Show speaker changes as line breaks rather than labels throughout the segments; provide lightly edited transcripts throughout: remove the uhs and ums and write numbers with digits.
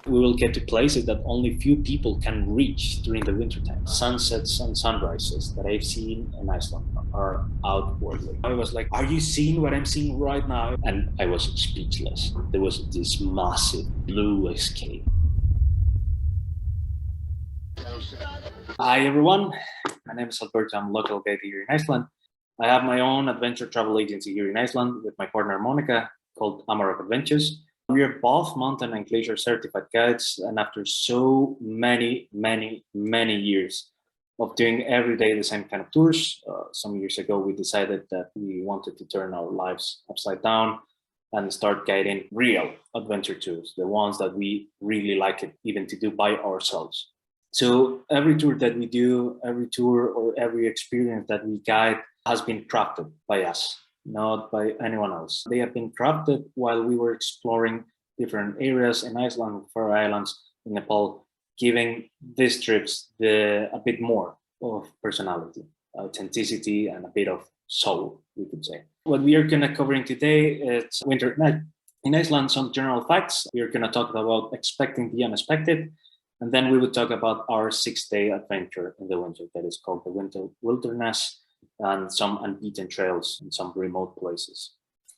We will get to places that only few people can reach during the wintertime. Sunsets and sunrises that I've seen in Iceland are outwardly. I was like, are you seeing what I'm seeing right now? And I was speechless. There was this massive blue escape. Hi everyone, my name is Alberto. I'm a local guide here in Iceland. I have my own adventure travel agency here in Iceland with my partner Monica called Amarok Adventures. We are both mountain and glacier certified guides, and after so many years of doing every day the same kind of tours, some years ago we decided that we wanted to turn our lives upside down and start guiding real adventure tours, the ones that we really like it even to do by ourselves. So every tour that we do, every tour or every experience that we guide has been crafted by us, not by anyone else. They have been crafted while we were exploring different areas in Iceland, Faroe Islands, in Nepal, giving these trips a bit more of personality, authenticity, and a bit of soul, we could say. What we are going to covering today is winter night in Iceland, some general facts. We are going to talk about expecting the unexpected, and then we would talk about our 6-day adventure in the winter that is called the Winter Wilderness, and some unbeaten trails in some remote places.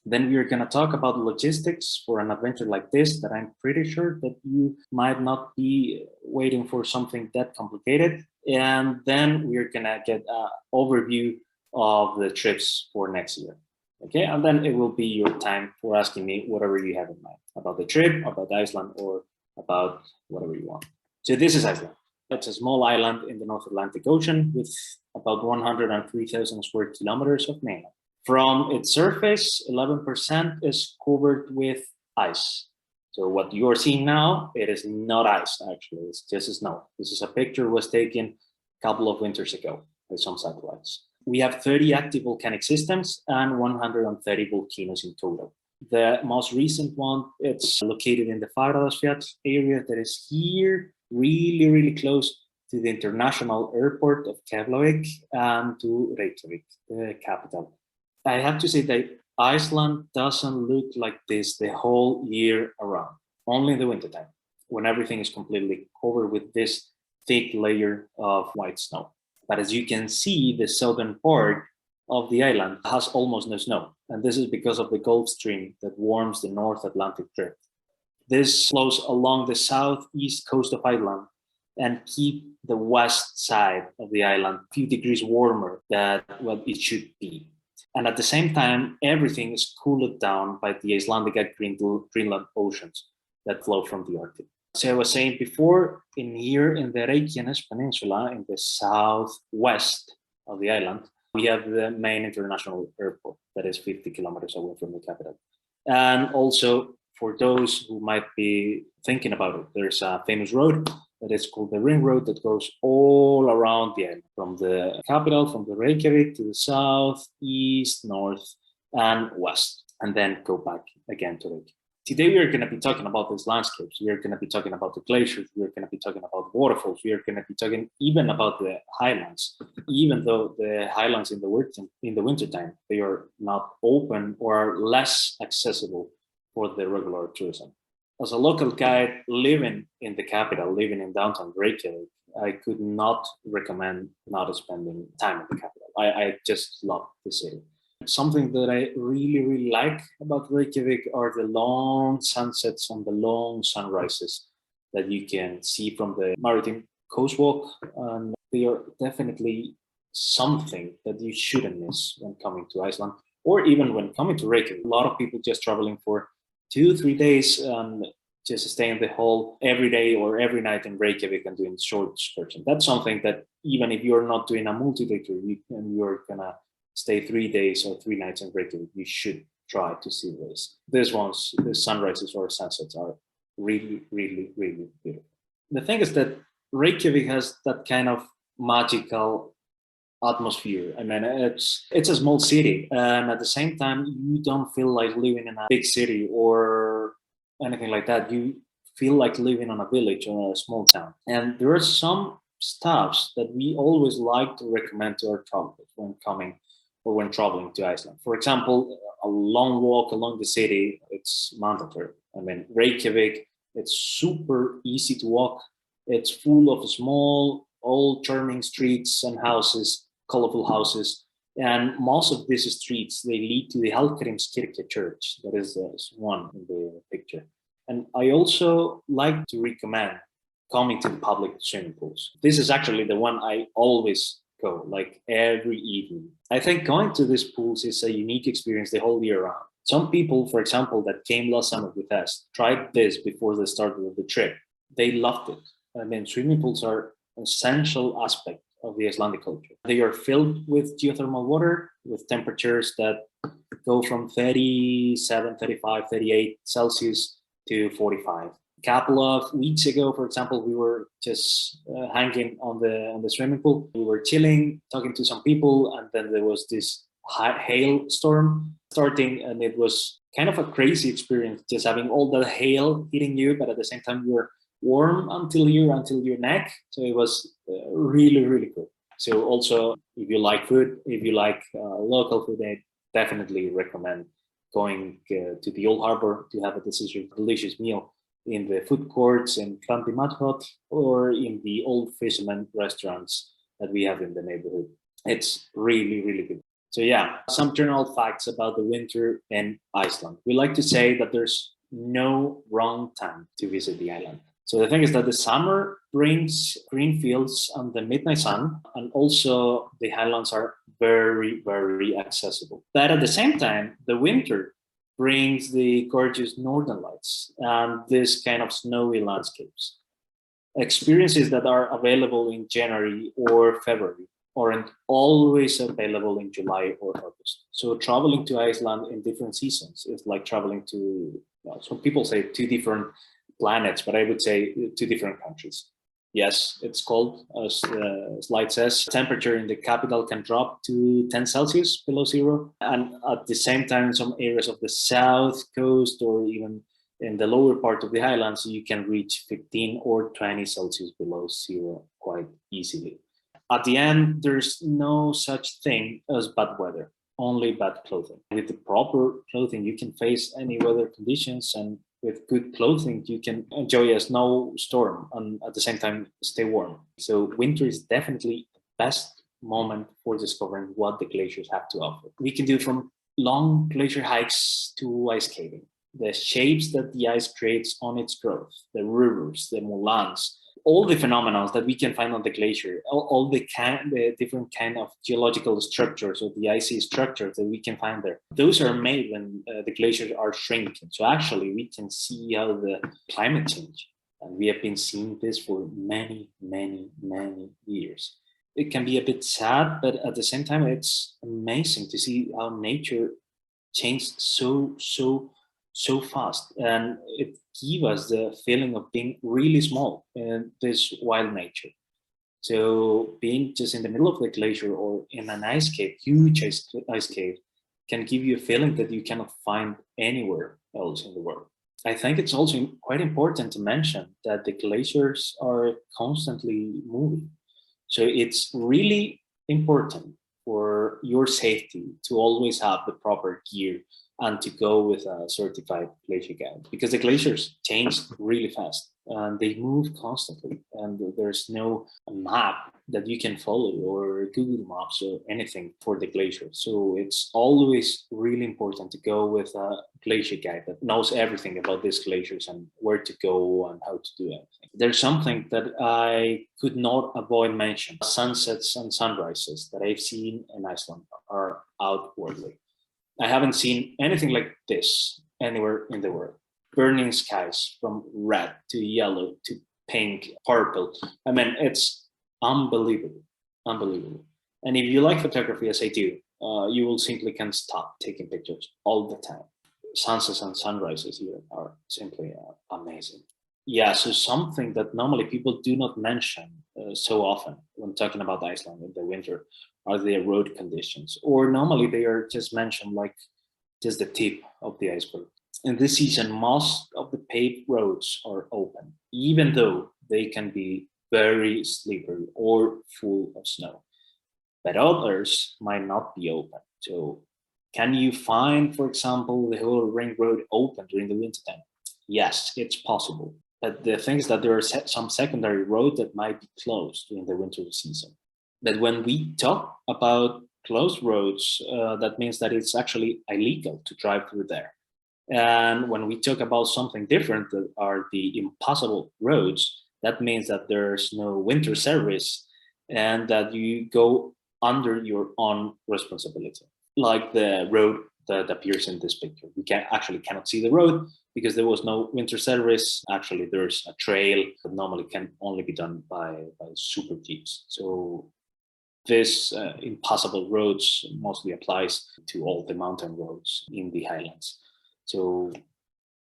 Then we're going to talk about logistics for an adventure like this that I'm pretty sure that you might not be waiting for something that complicated. And then we're going to get an overview of the trips for next year. Okay, and then it will be your time for asking me whatever you have in mind about the trip, about Iceland, or about whatever you want. So this is Iceland. It's a small island in the North Atlantic Ocean with about 103,000 square kilometers of mainland. From its surface, 11% is covered with ice. So what you're seeing now, it is not ice, actually. It's just snow. This is a picture was taken a couple of winters ago by some satellites. We have 30 active volcanic systems and 130 volcanoes in total. The most recent one, it's located in the Fagradalsfjall area that is here, really close to the international airport of Keflavik and to Reykjavik, the capital. I have to say that Iceland doesn't look like this the whole year around, only in the wintertime, when everything is completely covered with this thick layer of white snow. But as you can see, the southern part of the island has almost no snow, and this is because of the Gulf Stream that warms the North Atlantic drift. This flows along the southeast coast of Iceland and keep the west side of the island a few degrees warmer than what it should be. And at the same time, everything is cooled down by the Icelandic and Greenland oceans that flow from the Arctic. So I was saying before, here in the Reykjanes Peninsula, in the southwest of the island, we have the main international airport that is 50 kilometers away from the capital. And also, for those who might be thinking about it, there's a famous road that is called the Ring Road that goes all around the island, from the capital, from the Reykjavik to the south, east, north, and west, and then go back again to Reykjavik. Today, we are going to be talking about these landscapes. We are going to be talking about the glaciers. We are going to be talking about waterfalls. We are going to be talking even about the highlands, even though the highlands in the wintertime, they are not open or are less accessible for the regular tourism. As a local guide living in the capital, living in downtown Reykjavik, I could not recommend not spending time in the capital. I just love the city. Something that I really like about Reykjavik are the long sunsets and the long sunrises that you can see from the maritime coastwalk. And they are definitely something that you shouldn't miss when coming to Iceland, or even when coming to Reykjavik. A lot of people just traveling for 2-3 days and just staying the whole every day or every night in Reykjavik and doing short excursion. That's something that even if you're not doing a multi-day tour and you're gonna stay 3 days or 3 nights in Reykjavik, you should try to see this. These ones, the sunrises or sunsets are really beautiful. The thing is that Reykjavik has that kind of magical atmosphere. I mean, it's a small city, and at the same time, you don't feel like living in a big city or anything like that. You feel like living on a village or a small town. And there are some stops that we always like to recommend to our travelers when coming or when traveling to Iceland. For example, a long walk along the city, it's mandatory. I mean, Reykjavik It's super easy to walk. It's full of small, old, charming streets and houses, colorful houses. And most of these streets, they lead to the Hallgrímskirkja church. That is one in the picture. And I also like to recommend coming to public swimming pools. This is actually the one I always go, like every evening. I think going to these pools is a unique experience the whole year round. Some people, for example, that came last summer with us, tried this before the start of the trip. They loved it. I mean, swimming pools are an essential aspect of the Icelandic culture. They are filled with geothermal water with temperatures that go from 37, 35, 38 Celsius to 45. A couple of weeks ago, for example, we were just hanging on the swimming pool. We were chilling, talking to some people, and then there was this hail storm starting, and it was kind of a crazy experience, just having all the hail hitting you, but at the same time you were warm until your neck. So it was really, really cool. So also, if you like food, if you like local food, I definitely recommend going to the Old Harbor to have a delicious meal in the food courts in Klanti Madhot or in the old fisherman restaurants that we have in the neighborhood. It's really, really good. So yeah, some general facts about the winter in Iceland. We like to say that there's no wrong time to visit the island. So the thing is that the summer brings green fields and the midnight sun, and also the highlands are very, very accessible. But at the same time, the winter brings the gorgeous northern lights and this kind of snowy landscapes. Experiences that are available in January or February aren't always available in July or August. So traveling to Iceland in different seasons is like traveling to, well, some people say two different planets, but I would say two different countries. Yes, it's cold, as the slide says. Temperature in the capital can drop to 10 Celsius below zero. And at the same time, in some areas of the south coast or even in the lower part of the highlands, you can reach 15 or 20 Celsius below zero quite easily. At the end, there's no such thing as bad weather, only bad clothing. With the proper clothing, you can face any weather conditions, and with good clothing, you can enjoy a snowstorm and at the same time stay warm. So winter is definitely the best moment for discovering what the glaciers have to offer. We can do from long glacier hikes to ice skating, the shapes that the ice creates on its growth, the rivers, the moulins, all the phenomena that we can find on the glacier, all the different kind of geological structures or the icy structures that we can find there. Those are made when the glaciers are shrinking. So actually we can see how the climate change. And we have been seeing this for many, many, many years. It can be a bit sad, but at the same time, it's amazing to see how nature changed so fast, and it gives us the feeling of being really small in this wild nature. So being just in the middle of the glacier or in an ice cave, huge ice cave, can give you a feeling that you cannot find anywhere else in the world. I think it's also quite important to mention that the glaciers are constantly moving. So it's really important for your safety to always have the proper gear and to go with a certified glacier guide, because the glaciers change really fast and they move constantly, and there's no map that you can follow or Google Maps or anything for the glacier. So it's always really important to go with a glacier guide that knows everything about these glaciers and where to go and how to do everything. There's something that I could not avoid mentioning. Sunsets and sunrises that I've seen in Iceland are outwardly. I haven't seen anything like this anywhere in the world. Burning skies from red to yellow to pink, purple. I mean, it's unbelievable, unbelievable. And if you like photography as I do, you will simply can't stop taking pictures all the time. Sunsets and sunrises here are simply amazing. Yeah, so something that normally people do not mention so often when talking about Iceland in the winter are the road conditions, or normally they are just mentioned like just the tip of the iceberg. In this season, most of the paved roads are open, even though they can be very slippery or full of snow. But others might not be open. So can you find, for example, the whole ring road open during the winter time? Yes, it's possible. But the thing is that there are some secondary roads that might be closed during the winter season. But when we talk about closed roads, that means that it's actually illegal to drive through there. And when we talk about something different, that are the impossible roads, that means that there's no winter service and that you go under your own responsibility. Like the road that appears in this picture. We cannot see the road because there was no winter service. Actually, there's a trail that normally can only be done by super jeeps. So this impossible roads mostly applies to all the mountain roads in the highlands. So,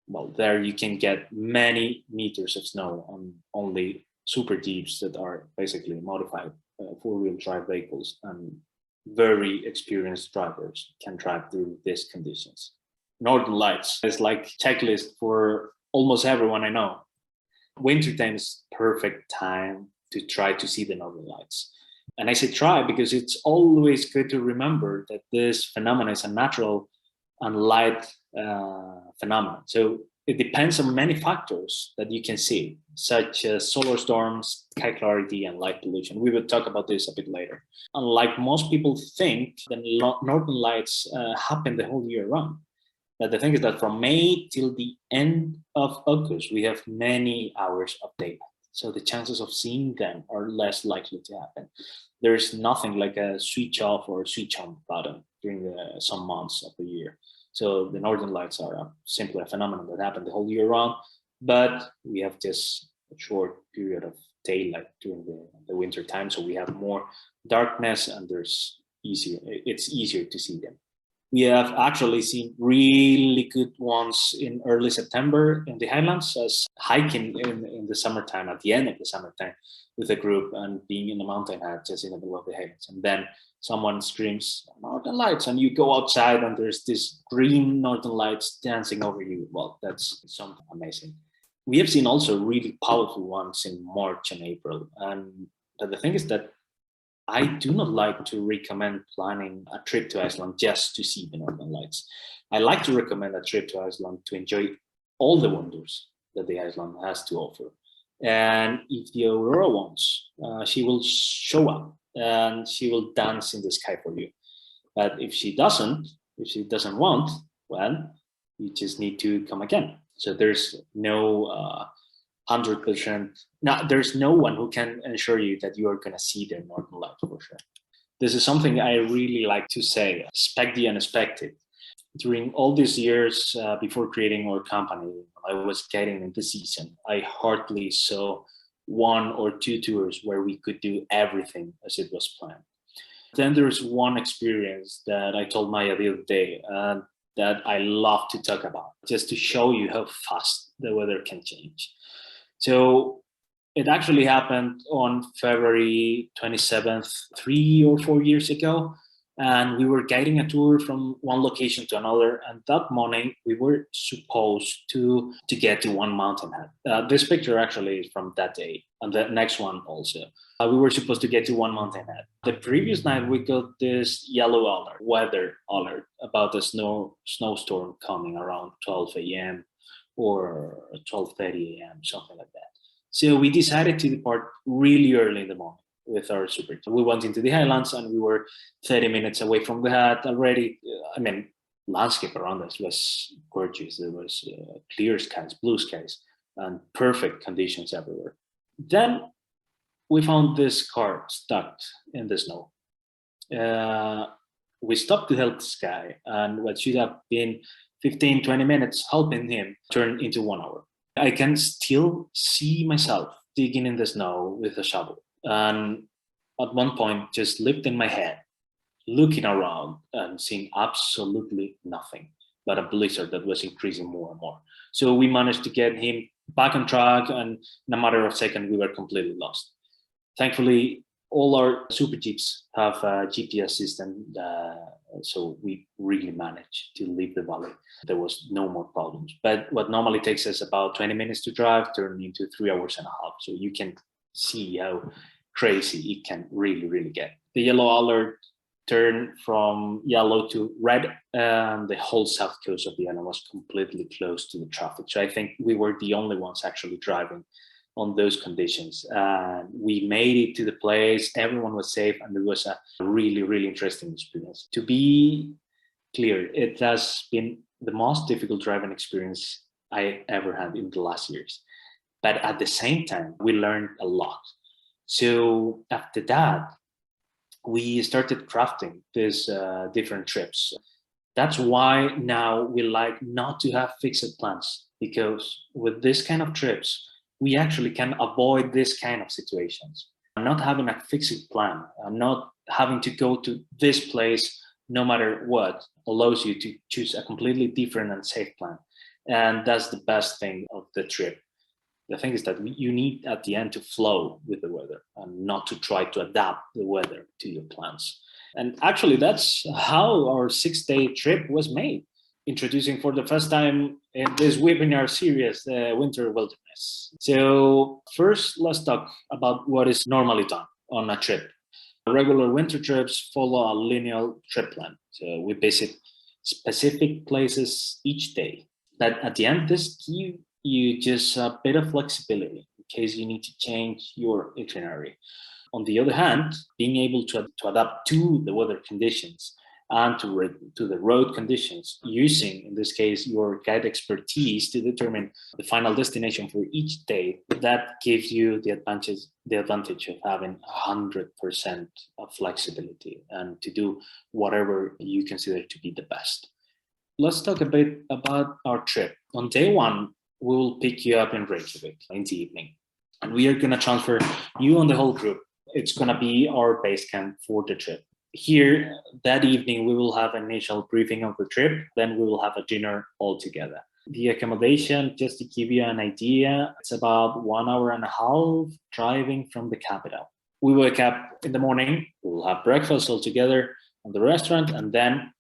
well, there you can get many meters of snow on only super jeeps that are basically modified four-wheel drive vehicles, and very experienced drivers can drive through these conditions. Northern Lights is like checklist for almost everyone I know. Wintertime is perfect time to try to see the Northern Lights. And I say try because it's always good to remember that this phenomenon is a natural and light phenomenon. So it depends on many factors that you can see, such as solar storms, sky clarity, and light pollution. We will talk about this a bit later. Unlike most people think, the Northern Lights happen the whole year round. But the thing is that from May till the end of August, we have many hours of daylight. So the chances of seeing them are less likely to happen. There's nothing like a switch off or switch on button during some months of the year. So the Northern Lights are simply a phenomenon that happen the whole year round, but we have just a short period of daylight during the winter time. So we have more darkness and it's easier to see them. We have actually seen really good ones in early September in the highlands, as hiking in the summertime, at the end of the summertime, with a group and being in the mountain hut just in the middle of the highlands. And then someone screams Northern Lights, and you go outside and there's this green Northern Lights dancing over you. Well, that's something amazing. We have seen also really powerful ones in March and April. And the thing is that I do not like to recommend planning a trip to Iceland just to see the Northern Lights. I like to recommend a trip to Iceland to enjoy all the wonders that the Iceland has to offer. And if the Aurora wants, she will show up and she will dance in the sky for you. But if she doesn't want, well, you just need to come again. So there's no 100%. Now, there's no one who can assure you that you are going to see the Northern Lights for sure. This is something I really like to say, expect the unexpected. During all these years before creating our company, I was getting into season. I hardly saw one or two tours where we could do everything as it was planned. Then there's one experience that I told Maya the other day that I love to talk about, just to show you how fast the weather can change. So it actually happened on February 27th, 3 or 4 years ago. And we were guiding a tour from one location to another. And that morning, we were supposed to get to one mountain head. This picture actually is from that day, and the next one also. We were supposed to get to one mountain head. The previous night, we got this yellow alert, weather alert, about a snowstorm coming around 12 a.m. or 12:30 a.m., something like that. So we decided to depart really early in the morning with our super. We went into the highlands and we were 30 minutes away from the hut already. Landscape around us was gorgeous. There was clear skies, blue skies, and perfect conditions everywhere. Then we found this car stuck in the snow. We stopped to help this guy, and what should have been 15, 20 minutes helping him turned into 1 hour. I can still see myself digging in the snow with a shovel. And at one point, just lifting my head, looking around and seeing absolutely nothing but a blizzard that was increasing more and more. So we managed to get him back on track, and in a matter of seconds, we were completely lost. Thankfully, all our super jeeps have a GPS system, so we really managed to leave the valley. There was no more problems. But what normally takes us about 20 minutes to drive turned into 3 hours and a half. So you can see how crazy it can really, really get. The yellow alert turned from yellow to red, and the whole south coast of the island was completely closed to the traffic. So I think we were the only ones actually driving on those conditions. We made it to the place, everyone was safe, and it was a really, really interesting experience. To be clear, it has been the most difficult driving experience I ever had in the last years. But at the same time, we learned a lot. So after that, we started crafting these different trips. That's why now we like not to have fixed plans, because with this kind of trips, we actually can avoid this kind of situations. Not having a fixed plan, not having to go to this place no matter what, allows you to choose a completely different and safe plan. And that's the best thing of the trip. The thing is that you need at the end to flow with the weather and not to try to adapt the weather to your plans. And actually, that's how our 6-day trip was made. Introducing for the first time in this webinar series, the winter wilderness. So first, let's talk about what is normally done on a trip. Regular winter trips follow a linear trip plan. So we visit specific places each day. But at the end, this gives you just a bit of flexibility in case you need to change your itinerary. On the other hand, being able to adapt to the weather conditions and to the road conditions, using, in this case, your guide expertise to determine the final destination for each day, that gives you the advantage of having 100% of flexibility and to do whatever you consider to be the best. Let's talk a bit about our trip. On day one, we will pick you up in Reykjavik in the evening, and we are going to transfer you and the whole group. It's going to be our base camp for the trip. Here, that evening, we will have an initial briefing of the trip. Then we will have a dinner all together. The accommodation, just to give you an idea, it's about 1 hour and a half driving from the capital. We wake up in the morning, we will have breakfast all together at the restaurant, and then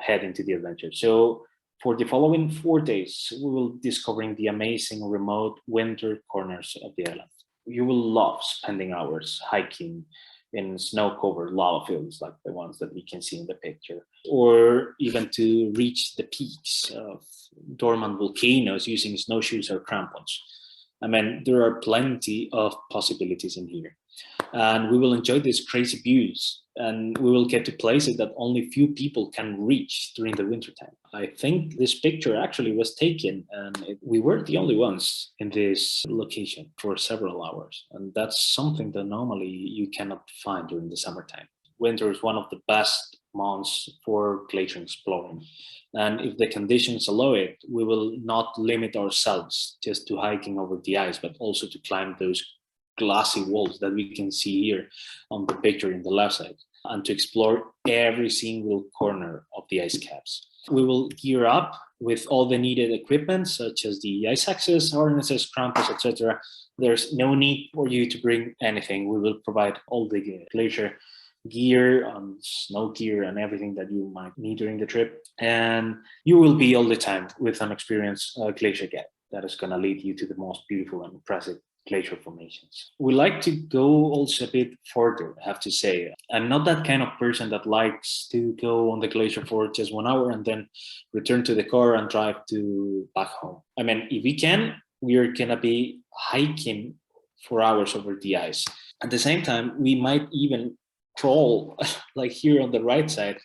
head into the adventure. So for the following 4 days, we will be discovering the amazing remote winter corners of the island. You will love spending hours hiking in snow-covered lava fields like the ones that we can see in the picture, or even to reach the peaks of dormant volcanoes using snowshoes or crampons. I mean, there are plenty of possibilities in here. And we will enjoy these crazy views, and we will get to places that only few people can reach during the wintertime. I think this picture actually was taken, and we were the only ones in this location for several hours. And that's something that normally you cannot find during the summertime. Winter is one of the best months for glacier exploring. And if the conditions allow it, we will not limit ourselves just to hiking over the ice, but also to climb those glassy walls that we can see here on the picture in the left side, and to explore every single corner of the ice caps. We will gear up with all the needed equipment, such as the ice axes, harnesses, crampons, etc. There's no need for you to bring anything. We will provide all the glacier gear, snow gear, and everything that you might need during the trip. And you will be all the time with an experienced glacier guide that is going to lead you to the most beautiful and impressive glacier formations. We like to go also a bit further, I have to say. I'm not that kind of person that likes to go on the glacier for just 1 hour and then return to the car and drive back home. I mean, if we can, we are going to be hiking for hours over the ice. At the same time, we might even crawl, like here on the right side,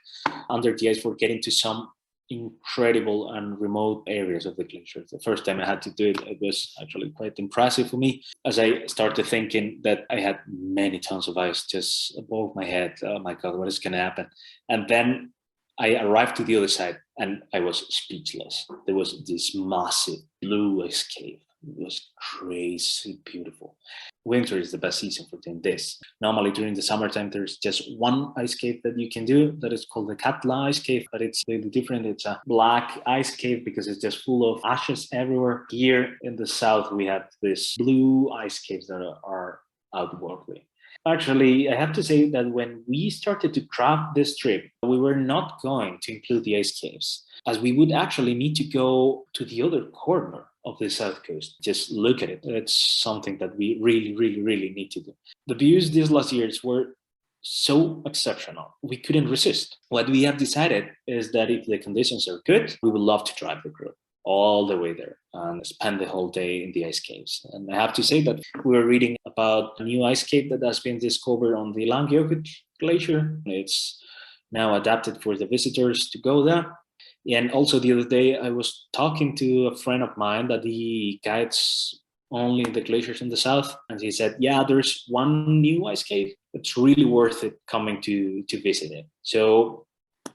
under the ice for getting to some incredible and remote areas of the glacier. The first time I had to do it, it was actually quite impressive for me, as I started thinking that I had many tons of ice just above my head. Oh my God, what is going to happen? And then I arrived to the other side and I was speechless. There was this massive blue ice cave. It was crazy beautiful. Winter is the best season for doing this. Normally during the summertime, there's just one ice cave that you can do that is called the Katla ice cave, but it's really different. It's a black ice cave because it's just full of ashes everywhere. Here in the south, we have this blue ice caves that are outwardly. Actually, I have to say that when we started to craft this trip, we were not going to include the ice caves, as we would actually need to go to the other corner of the south coast. Just look at it. It's something that we really, really, really need to do. The views these last years were so exceptional. We couldn't resist. What we have decided is that if the conditions are good, we would love to drive the group all the way there and spend the whole day in the ice caves. And I have to say that we were reading about a new ice cave that has been discovered on the Reykjavik Glacier. It's now adapted for the visitors to go there. And also the other day, I was talking to a friend of mine that he guides only the glaciers in the south. And he said, yeah, there's one new ice cave. It's really worth it coming to visit it. So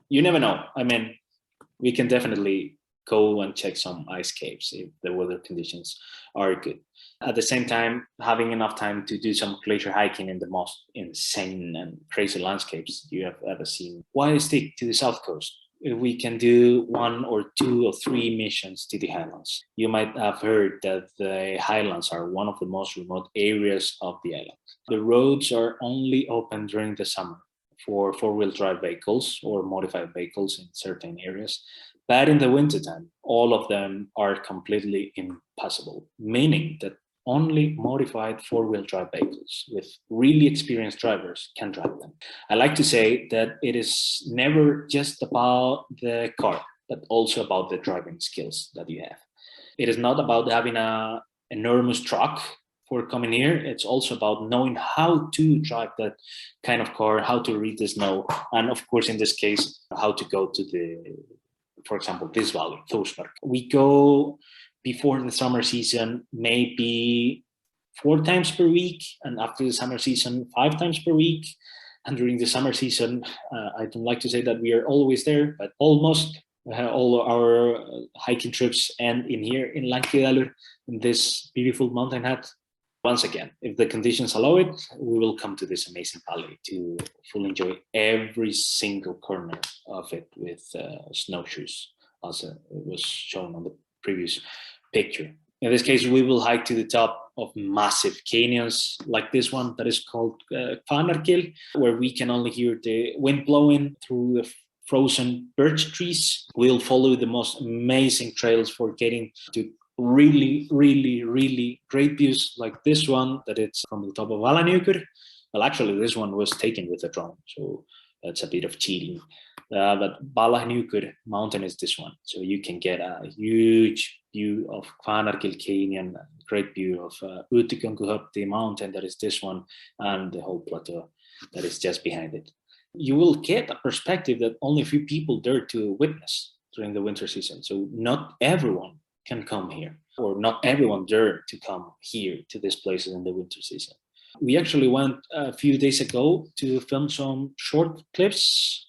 you never know. I mean, we can definitely go and check some ice caves if the weather conditions are good. At the same time, having enough time to do some glacier hiking in the most insane and crazy landscapes you have ever seen. Why stick to the south coast? We can do 1 or 2 or 3 missions to the highlands. You might have heard that the highlands are one of the most remote areas of the island. The roads are only open during the summer for four-wheel drive vehicles or modified vehicles in certain areas. But in the wintertime, all of them are completely impassable, meaning that only modified four-wheel drive vehicles with really experienced drivers can drive them. I like to say that it is never just about the car, but also about the driving skills that you have. It is not about having an enormous truck for coming here. It's also about knowing how to drive that kind of car, how to read the snow, and of course, in this case, how to go to for example, this valley, Thorsberg. We go before the summer season, maybe 4 times per week, and after the summer season, 5 times per week. And during the summer season, I don't like to say that we are always there, but almost. All our hiking trips end in here in Langidalur, in this beautiful mountain hut. Once again, if the conditions allow it, we will come to this amazing valley to fully enjoy every single corner of it with snowshoes, as it was shown on the previous picture. In this case, we will hike to the top of massive canyons like this one that is called Kvanargil, where we can only hear the wind blowing through the frozen birch trees. We'll follow the most amazing trails for getting to really, really, really great views like this one that it's from the top of Valanjökull. Well, actually, this one was taken with a drone, so that's a bit of cheating. But Valanjökull mountain is this one, so you can get a huge view of Kvanargil Canyon, great view of Utigönguhöfði mountain, that is this one, and the whole plateau that is just behind it. You will get a perspective that only a few people dare to witness during the winter season. So not everyone can come here, or not everyone dare to come here to these places in the winter season. We actually went a few days ago to film some short clips.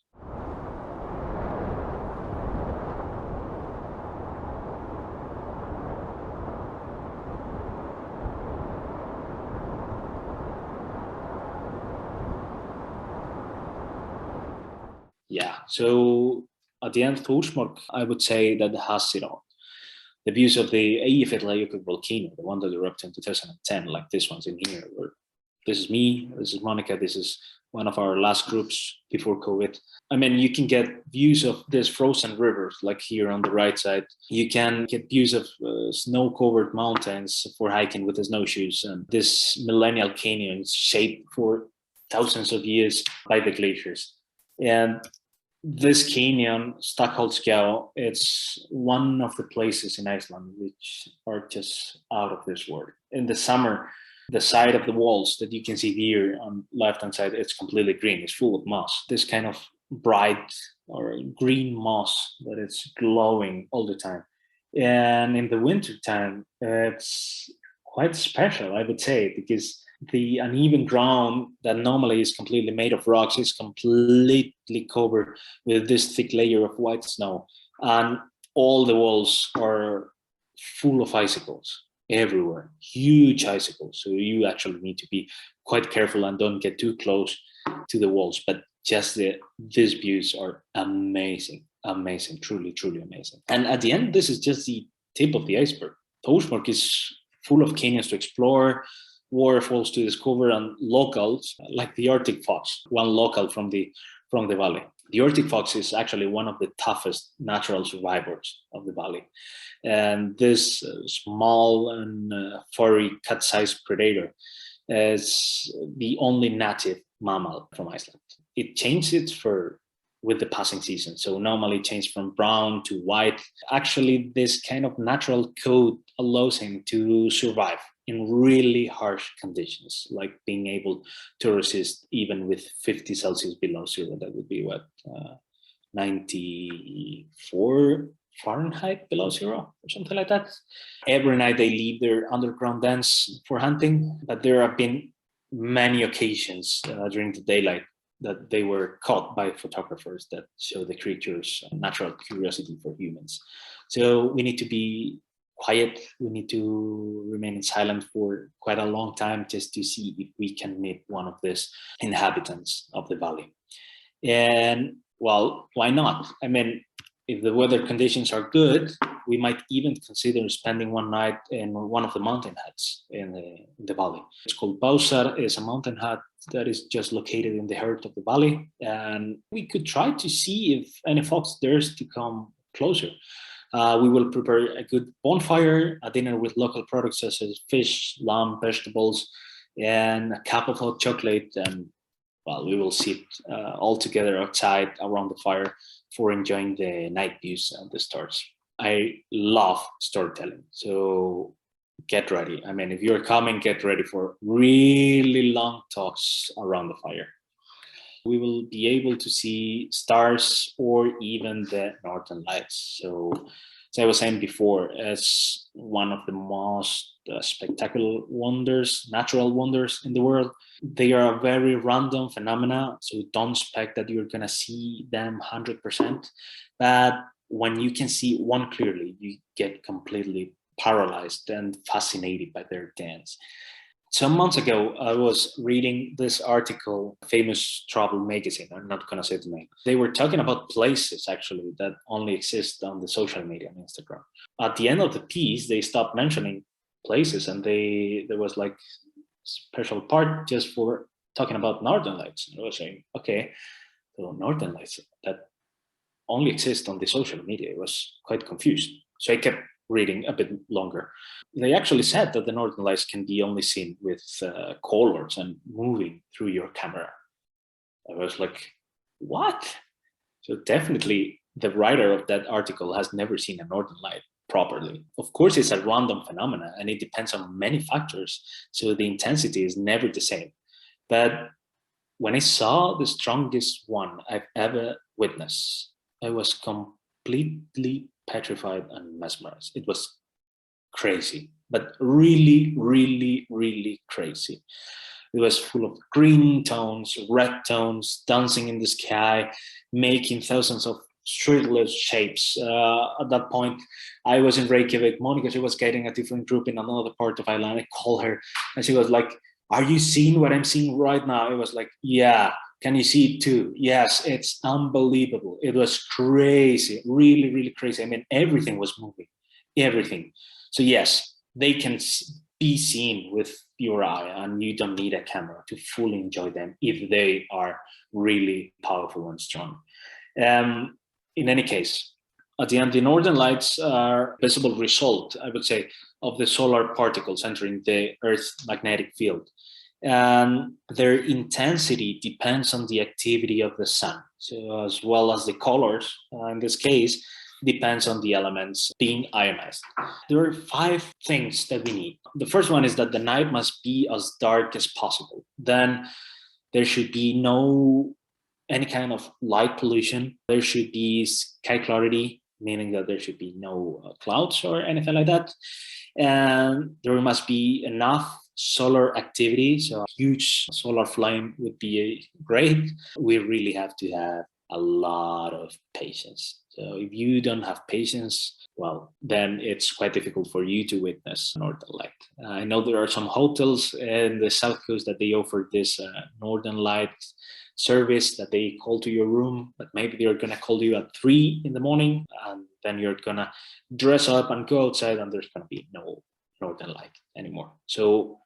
Yeah, so at the end, Thorsmork, I would say that has it all. The views of the Eyjafjallajökull volcano, the one that erupted in 2010, like this one's in here. This is me, this is Monica, this is one of our last groups before COVID. I mean, you can get views of this frozen rivers, like here on the right side. You can get views of snow-covered mountains for hiking with the snowshoes, and this millennial canyon is shaped for thousands of years by the glaciers. And this canyon, Stakholtsgjá, it's one of the places in Iceland which are just out of this world. In the summer, the side of the walls that you can see here on left-hand side, it's completely green. It's full of moss. This kind of bright or green moss that it's glowing all the time. And in the winter time, it's quite special, I would say, because the uneven ground that normally is completely made of rocks is completely covered with this thick layer of white snow. And all the walls are full of icicles everywhere, huge icicles. So you actually need to be quite careful and don't get too close to the walls. But just these views are amazing, amazing, truly, truly amazing. And at the end, this is just the tip of the iceberg. Thorsmork is full of canyons to explore, waterfalls to discover, and locals like the Arctic fox, one local from the valley. The Arctic fox is actually one of the toughest natural survivors of the valley. And this small and furry cat-sized predator is the only native mammal from Iceland. It changes with the passing season. So normally it changes from brown to white. Actually, this kind of natural coat allows him to survive in really harsh conditions, like being able to resist even with 50 Celsius below zero. That would be what, 94 Fahrenheit below zero or something like that. Every night they leave their underground dens for hunting, but there have been many occasions during the daylight that they were caught by photographers that show the creature's natural curiosity for humans. So we need to be quiet. We need to remain in silence for quite a long time just to see if we can meet one of these inhabitants of the valley. And well, why not? I mean, if the weather conditions are good, we might even consider spending one night in one of the mountain huts in the valley. It's called Bausar. It's a mountain hut that is just located in the heart of the valley. And we could try to see if any fox dares to come closer. We will prepare a good bonfire, a dinner with local products such as fish, lamb, vegetables, and a cup of hot chocolate. And well, we will sit all together outside around the fire for enjoying the night views and the stars. I love storytelling, so get ready. I mean, if you're coming, get ready for really long talks around the fire. We will be able to see stars or even the northern lights. So, as I was saying before, it's one of the most spectacular wonders, natural wonders in the world. They are a very random phenomena, so don't expect that you're going to see them 100%. But when you can see one clearly, you get completely paralyzed and fascinated by their dance. Some months ago, I was reading this article, famous travel magazine. I'm not going to say the name. They were talking about places actually that only exist on the social media on Instagram. At the end of the piece, they stopped mentioning places, and there was like special part just for talking about Northern Lights. And I was saying, okay, so Northern Lights that only exist on the social media. I was quite confused. So I kept reading a bit longer. They actually said that the Northern Lights can be only seen with colors and moving through your camera. I was like, what? So definitely the writer of that article has never seen a Northern Light properly. Of course, it's a random phenomenon and it depends on many factors. So the intensity is never the same. But when I saw the strongest one I've ever witnessed, I was completely petrified and mesmerized. It was crazy, but really, really, really crazy. It was full of green tones, red tones, dancing in the sky, making thousands of streetless shapes. At that point, I was in Reykjavik. Monica, she was guiding a different group in another part of Iceland. I called her and she was like, are you seeing what I'm seeing right now? I was like, yeah. Can you see it too? Yes, it's unbelievable. It was crazy, really, really crazy. I mean, everything was moving, everything. So yes, they can be seen with your eye and you don't need a camera to fully enjoy them if they are really powerful and strong. In any case, at the end, the Northern Lights are a visible result, I would say, of the solar particles entering the Earth's magnetic field. And their intensity depends on the activity of the sun, so as well as the colors, in this case, depends on the elements being ionized. There are 5 things that we need. The first one is that the night must be as dark as possible. Then there should be no any kind of light pollution. There should be sky clarity, meaning that there should be no clouds or anything like that. And there must be enough solar activity. So a huge solar flame would be great. We really have to have a lot of patience. So if you don't have patience, well, then it's quite difficult for you to witness Northern Light. I know there are some hotels in the South Coast that they offer this Northern Light service that they call to your room, but maybe they're going to call you at 3 in the morning and then you're going to dress up and go outside and there's going to be no Northern Light anymore. So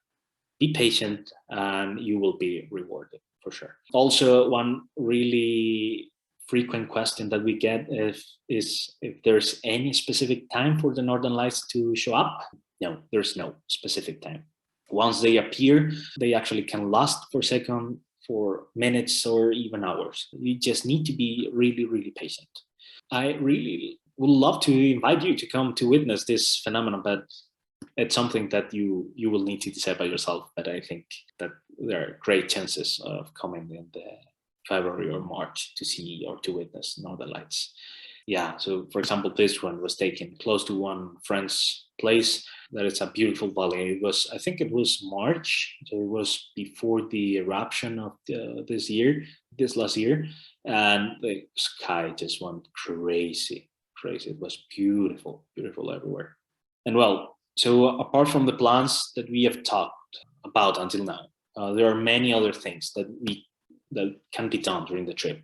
be patient and you will be rewarded for sure. Also, one really frequent question that we get is if there's any specific time for the Northern Lights to show up. No, there's no specific time. Once they appear, they actually can last for for minutes or even hours. You just need to be really, really patient. I really would love to invite you to come to witness this phenomenon, but it's something that you will need to decide by yourself. But I think that there are great chances of coming in the February or March to see or to witness Northern Lights. Yeah, so for example, this one was taken close to one friend's place. That is a beautiful valley. I think it was March, so it was before the eruption of this last year, and the sky just went crazy. It was beautiful everywhere. And well, so apart from the plans that we have talked about until now, there are many other things that can be done during the trip.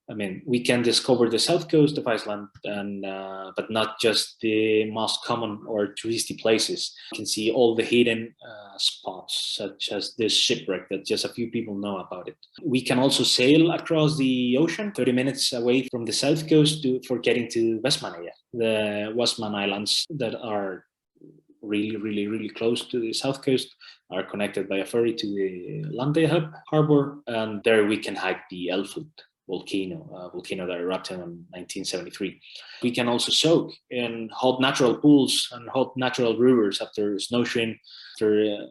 I mean, we can discover the south coast of Iceland, but not just the most common or touristy places. You can see all the hidden spots, such as this shipwreck that just a few people know about it. We can also sail across the ocean, 30 minutes away from the south coast for getting to Vestmannaeyjar, the Westman Islands that are really, really, really close to the south coast, are connected by a ferry to the Landeyjahöfn harbor, and there we can hike the Elfund volcano that erupted in 1973. We can also soak in hot natural pools and hot natural rivers after snowshoeing, after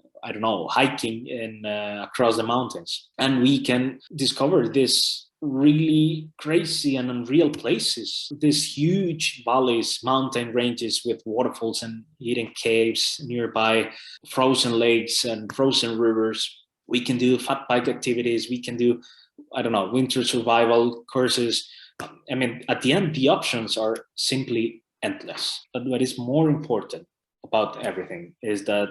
hiking across the mountains, and we can discover this really crazy and unreal places, these huge valleys, mountain ranges with waterfalls and hidden caves nearby, frozen lakes and frozen rivers. We can do fat bike activities. We can do winter survival courses. I mean, at the end, the options are simply endless. But what is more important about everything is that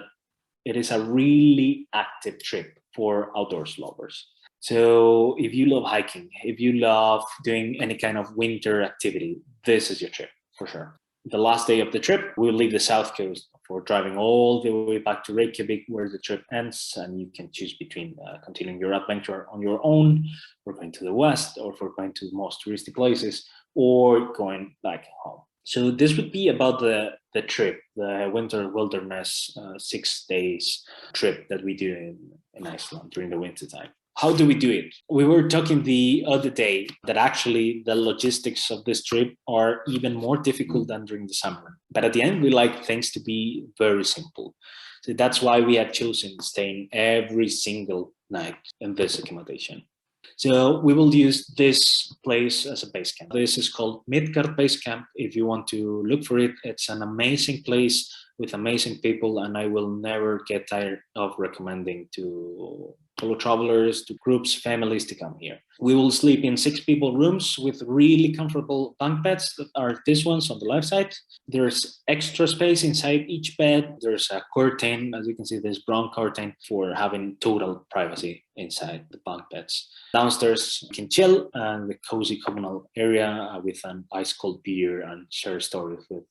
it is a really active trip for outdoors lovers. So if you love hiking, if you love doing any kind of winter activity, this is your trip for sure. The last day of the trip, we'll leave the south coast for driving all the way back to Reykjavik, where the trip ends, and you can choose between continuing your adventure on your own, or going to the west, or for going to the most touristy places, or going back home. So this would be about the trip, the winter wilderness 6 days trip that we do in Iceland during the winter time. How do we do it? We were talking the other day that actually the logistics of this trip are even more difficult than during the summer. But at the end, we like things to be very simple. So that's why we have chosen staying every single night in this accommodation. So we will use this place as a base camp. This is called Midgard Base Camp. If you want to look for it, it's an amazing place with amazing people, and I will never get tired of recommending to fellow travelers, to groups, families to come here. We will sleep in 6 people rooms with really comfortable bunk beds that are these ones on the left side. There's extra space inside each bed. There's a curtain, as you can see, this brown curtain for having total privacy inside the bunk beds. Downstairs, you can chill and the cozy communal area with an ice cold beer and share stories with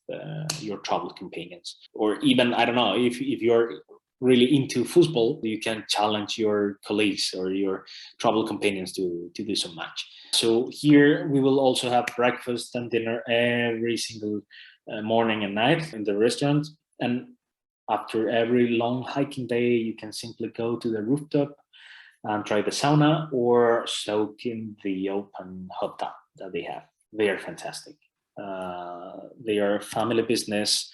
your travel companions. Or even, if you're really into football, you can challenge your colleagues or your travel companions to do some match. So here we will also have breakfast and dinner every single morning and night in the restaurant. And after every long hiking day, you can simply go to the rooftop and try the sauna or soak in the open hot tub that they have. They are fantastic. They are family business,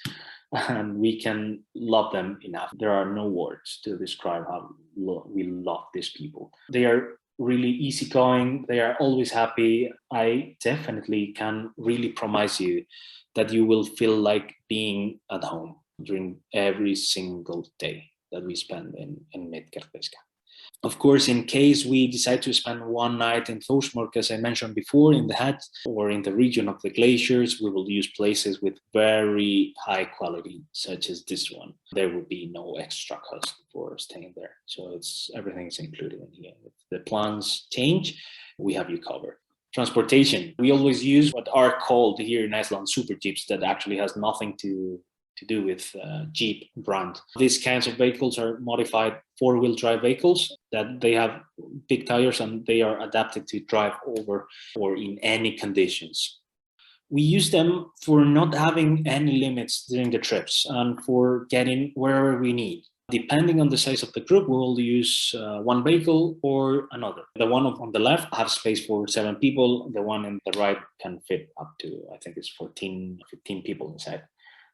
and we can love them enough. There are no words to describe how we love these people. They are really easygoing. They are always happy. I definitely can really promise you that you will feel like being at home during every single day that we spend in Midgard Base Camp. Of course, in case we decide to spend one night in Thorsmork, as I mentioned before, in the hut or in the region of the glaciers, we will use places with very high quality, such as this one. There will be no extra cost for staying there. So everything is included in here. If the plans change, we have you covered. Transportation. We always use what are called here in Iceland super jeeps that actually has nothing to do with Jeep brand. These kinds of vehicles are modified 4-wheel drive vehicles that they have big tires and they are adapted to drive over or in any conditions. We use them for not having any limits during the trips and for getting wherever we need. Depending on the size of the group, we will use one vehicle or another. The one on the left has space for 7 people. The one on the right can fit up to, I think it's 14, 15 people inside.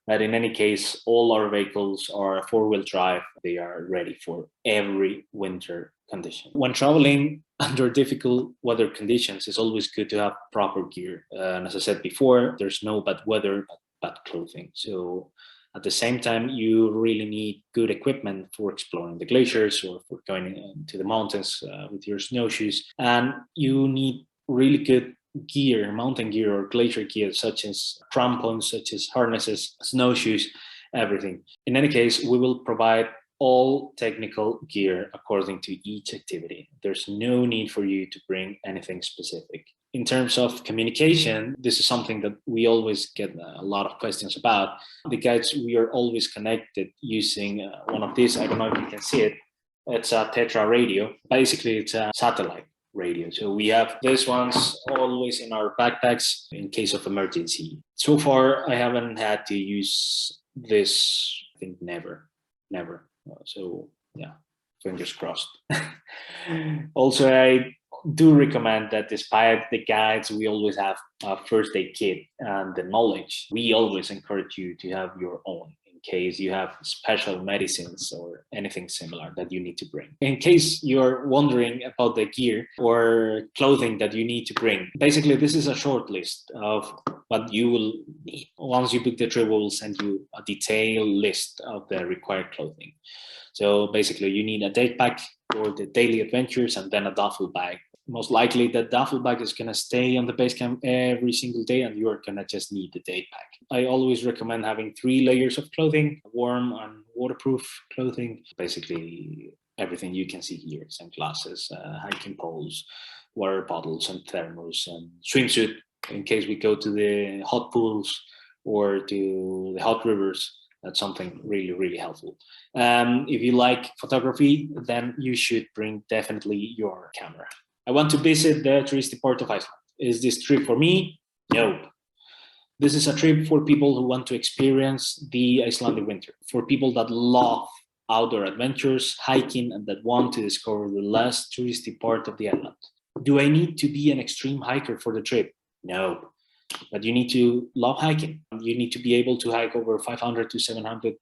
But in any case, all our vehicles are 4-wheel drive. They are ready for every winter condition. When traveling under difficult weather conditions, it's always good to have proper gear. And as I said before, there's no bad weather, but bad clothing. So at the same time, you really need good equipment for exploring the glaciers or for going to the mountains with your snowshoes. And you need really good gear, mountain gear or glacier gear, such as crampons, such as harnesses, snowshoes, everything. In any case, we will provide all technical gear according to each activity. There's no need for you to bring anything specific. In terms of communication, this is something that we always get a lot of questions about. The guides, we are always connected using one of these. I don't know if you can see it. It's a Tetra radio. Basically, it's a satellite radio. So we have these ones always in our backpacks in case of emergency. So far, I haven't had to use this, I think never. So yeah, fingers crossed. Also, I do recommend that despite the guides, we always have a first aid kit and the knowledge. We always encourage you to have your own in case you have special medicines or anything similar that you need to bring. In case you're wondering about the gear or clothing that you need to bring, basically this is a short list of what you will need. Once you book the trip, we will send you a detailed list of the required clothing. So basically you need a day pack for the daily adventures and then a duffel bag. Most likely the duffel bag is going to stay on the base camp every single day and you're going to just need the day pack. I always recommend having 3 layers of clothing, warm and waterproof clothing, basically everything you can see here, sunglasses, hiking poles, water bottles and thermos and swimsuit in case we go to the hot pools or to the hot rivers. That's something really, really helpful. If you like photography, then you should bring definitely your camera. I want to visit the touristy part of Iceland. Is this trip for me? No. This is a trip for people who want to experience the Icelandic winter, for people that love outdoor adventures, hiking, and that want to discover the less touristy part of the island. Do I need to be an extreme hiker for the trip? No. But you need to love hiking. You need to be able to hike over 500 to 700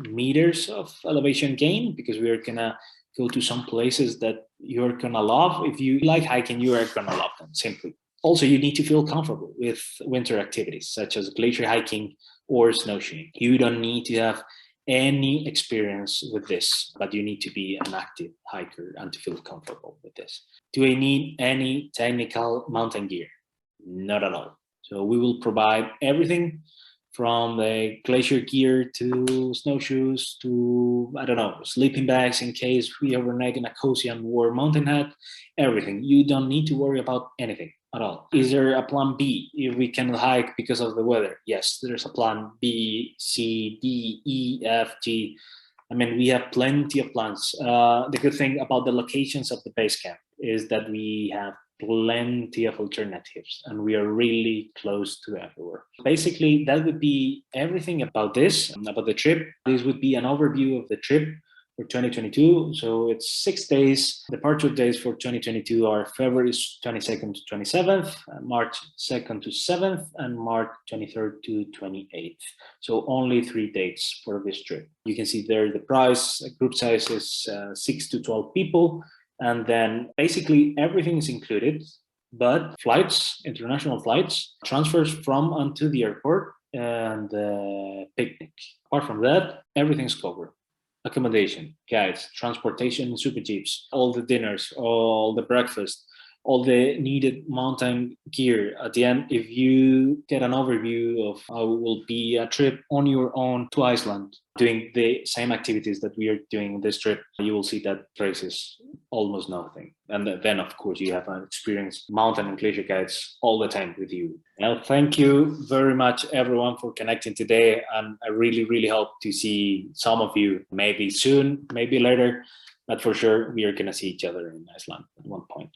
meters of elevation gain because we are going to go to some places that you're going to love. If you like hiking, you are going to love them, simply. Also, you need to feel comfortable with winter activities such as glacier hiking or snowshoeing. You don't need to have any experience with this, but you need to be an active hiker and to feel comfortable with this. Do I need any technical mountain gear? Not at all. So we will provide everything from the glacier gear to snowshoes to, I don't know, sleeping bags in case we overnight in a cozy and warm mountain hat, everything. You don't need to worry about anything at all. Is there a plan B if we cannot hike because of the weather? Yes, there's a plan B, C, D, E, F, G. I mean, we have plenty of plans. The good thing about the locations of the base camp is that we have plenty of alternatives and we are really close to everywhere. Basically, that would be everything about this, about the trip. This would be an overview of the trip for 2022. So it's 6 days. Departure days for 2022 are February 22nd to 27th, March 2nd to 7th, and March 23rd to 28th. So only 3 dates for this trip. You can see there the price, group size is 6 to 12 people. And then basically everything is included, but flights, international flights, transfers from and to the airport, and picnic. Apart from that, everything's covered. Accommodation, guides, transportation, super jeeps, all the dinners, all the breakfast, all the needed mountain gear. At the end, if you get an overview of how it will be a trip on your own to Iceland, doing the same activities that we are doing this trip, you will see that price is almost nothing. And then, of course, you have an experienced mountain and glacier guides all the time with you. Well, thank you very much, everyone, for connecting today. And I really, really hope to see some of you maybe soon, maybe later. But for sure, we are going to see each other in Iceland at one point.